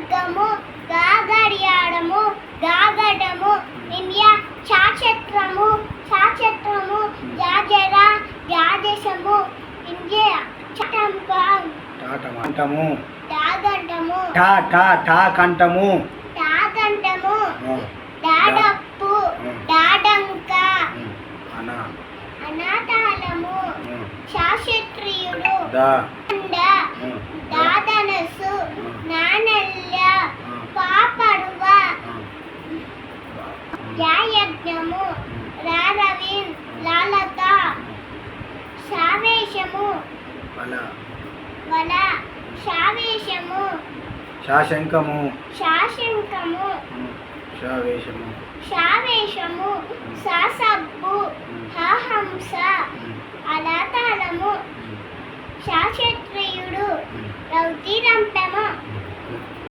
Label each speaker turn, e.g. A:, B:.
A: ఖడ్గము గాగడియాడము గాగడము India చాచత్రము చాచత్రము జాజర జాజసము India చటంపం
B: టాటము
A: డాగంటము
B: కంటము
A: డాగంటము డాడప్పు డాడంక అనాథాలము శాస్త్రీయుడు దాదనసు నానల్య పాపడువ యాయజ్ఞము రారవిన్ లాలత శావేశము వల శావేశము
B: శాశంకము
A: శాశంకము
B: శావేశము
A: శావేశము సాసబ్బు హంస అలాతాళము శాస్త్రీయుడు రౌతిరంపెమ